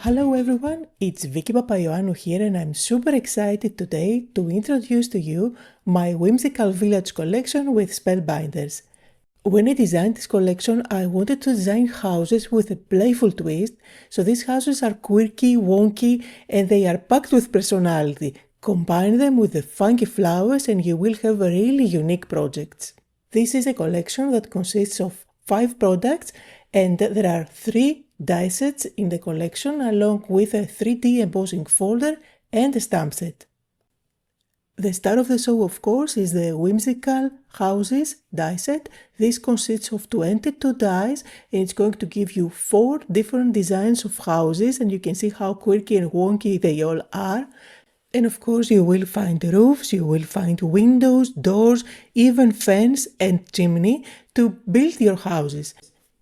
Hello everyone, it's Vicky Papaioannou here and I'm super excited today to introduce to you my Whimsical Village Collection with Spellbinders. When I designed this collection, I wanted to design houses with a playful twist, so these houses are quirky, wonky, and they are packed with personality. Combine them with the funky flowers and you will have really unique projects. This is a collection that consists of 5 products and there are 3 die sets in the collection along with a 3D embossing folder and a stamp set. The star of the show, of course, is the Whimsical Houses die set. This consists of 22 dies and it's going to give you 4 different designs of houses and you can see how quirky and wonky they all are. And of course you will find roofs, you will find windows, doors, even fence and chimney to build your houses.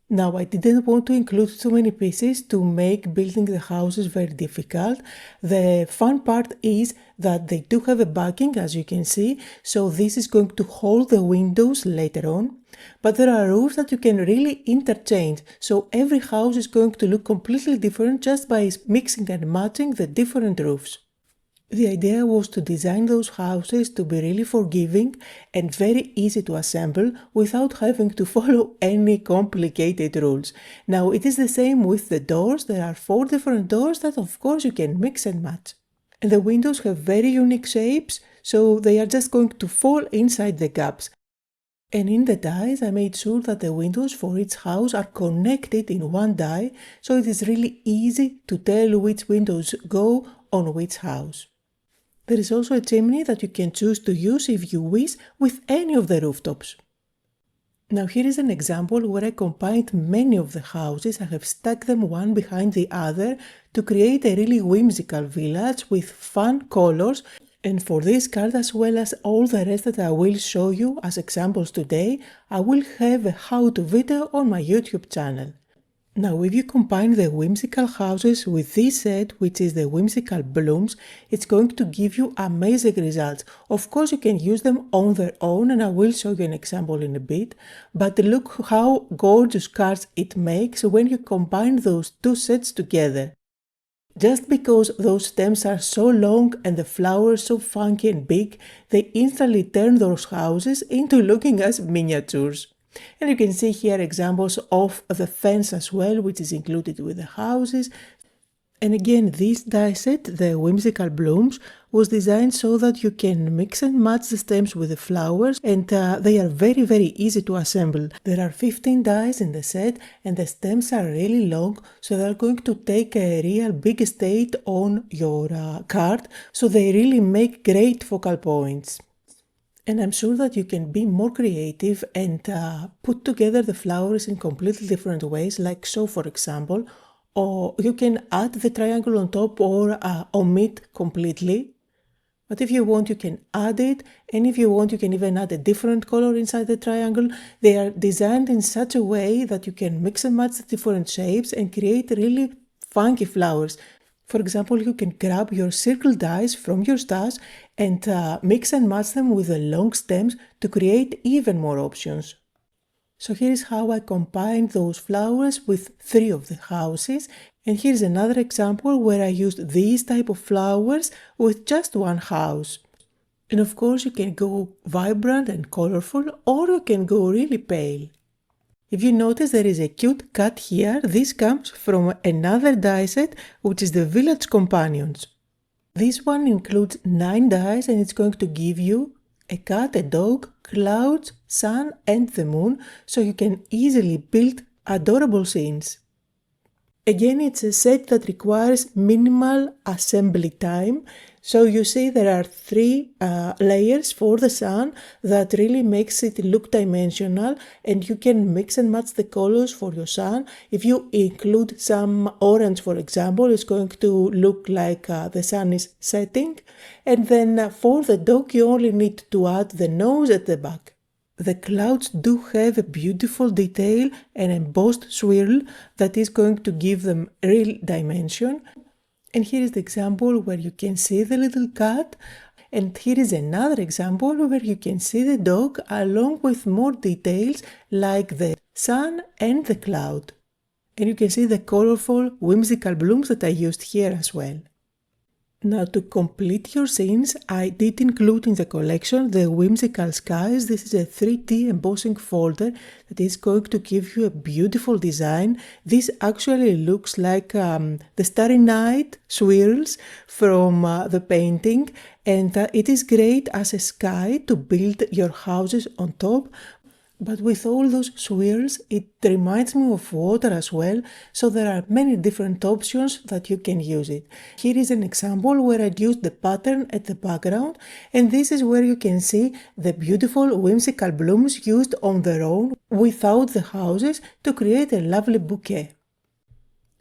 Now I didn't want to include too many pieces to make building the houses very difficult. The fun part is that they do have a backing, as you can see, so this is going to hold the windows later on. But there are roofs that you can really interchange, so every house is going to look completely different just by mixing and matching the different roofs. The idea was to design those houses to be really forgiving and very easy to assemble without having to follow any complicated rules. Now it is the same with the doors. There are 4 different doors that of course you can mix and match. And the windows have very unique shapes, so they are just going to fall inside the gaps. And in the dies I made sure that the windows for each house are connected in one die, so it is really easy to tell which windows go on which house. There is also a chimney that you can choose to use if you wish with any of the rooftops. Now here is an example where I combined many of the houses. I have stacked them one behind the other to create a really whimsical village with fun colors. And for this card, as well as all the rest that I will show you as examples today, I will have a how-to video on my YouTube channel. Now if you combine the whimsical houses with this set, which is the whimsical blooms, it's going to give you amazing results. Of course you can use them on their own and I will show you an example in a bit, but look how gorgeous cards it makes when you combine those 2 sets together. Just because those stems are so long and the flowers so funky and big, they instantly turn those houses into looking as miniatures. And you can see here examples of the fence as well, which is included with the houses. And again, this die set, the Whimsical Blooms, was designed so that you can mix and match the stems with the flowers and they are very easy to assemble. There are 15 dies in the set and the stems are really long, so they're going to take a real big estate on your card, so they really make great focal points. And I'm sure that you can be more creative and put together the flowers in completely different ways, like so for example, or you can add the triangle on top or omit completely. But if you want, you can add it, and if you want, you can even add a different color inside the triangle. They are designed in such a way that you can mix and match the different shapes and create really funky flowers. For example, you can grab your circle dies from your stash and mix and match them with the long stems to create even more options. So here is how I combined those flowers with 3 of the houses, and here's another example where I used these type of flowers with just one house. And of course you can go vibrant and colorful, or you can go really pale. If you notice there is a cute cat here, this comes from another die set, which is the Village Companions. This one includes 9 dies and it's going to give you a cat, a dog, clouds, sun and the moon, so you can easily build adorable scenes. Again, it's a set that requires minimal assembly time. So you see there are 3 layers for the sun that really makes it look dimensional, and you can mix and match the colors for your sun. If you include some orange, for example, it's going to look like the sun is setting. And then for the dog, you only need to add the nose at the back. The clouds do have a beautiful detail and embossed swirl that is going to give them real dimension. And here is the example where you can see the little cat, and here is another example where you can see the dog along with more details like the sun and the cloud. And you can see the colorful, whimsical blooms that I used here as well. Now to complete your scenes, I did include in the collection the Whimsical Skies. This is a 3D embossing folder that is going to give you a beautiful design. This actually looks like the Starry Night swirls from the painting, and it is great as a sky to build your houses on top. But with all those swirls, it reminds me of water as well, so there are many different options that you can use it. Here is an example where I used the pattern at the background, and this is where you can see the beautiful whimsical blooms used on their own without the houses to create a lovely bouquet.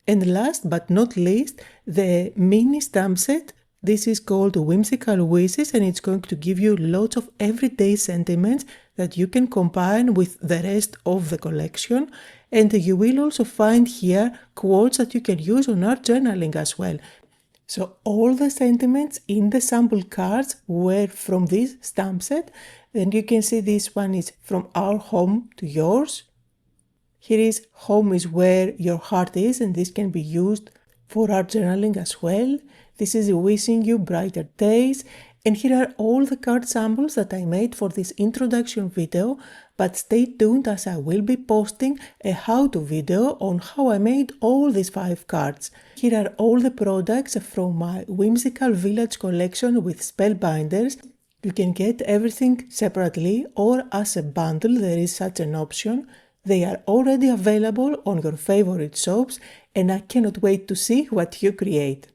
And last but not least, the mini stamp set. This is called Whimsical Wishes, and it's going to give you lots of everyday sentiments that you can combine with the rest of the collection. And you will also find here quotes that you can use on art journaling as well. So all the sentiments in the sample cards were from this stamp set. And you can see this one is from our home to yours. Here is home is where your heart is, and this can be used for art journaling as well. This is wishing you brighter days. And here are all the card samples that I made for this introduction video, but stay tuned as I will be posting a how-to video on how I made all these 5 cards. Here are all the products from my Whimsical Village collection with Spellbinders. You can get everything separately or as a bundle, there is such an option. They are already available on your favorite shops, and I cannot wait to see what you create.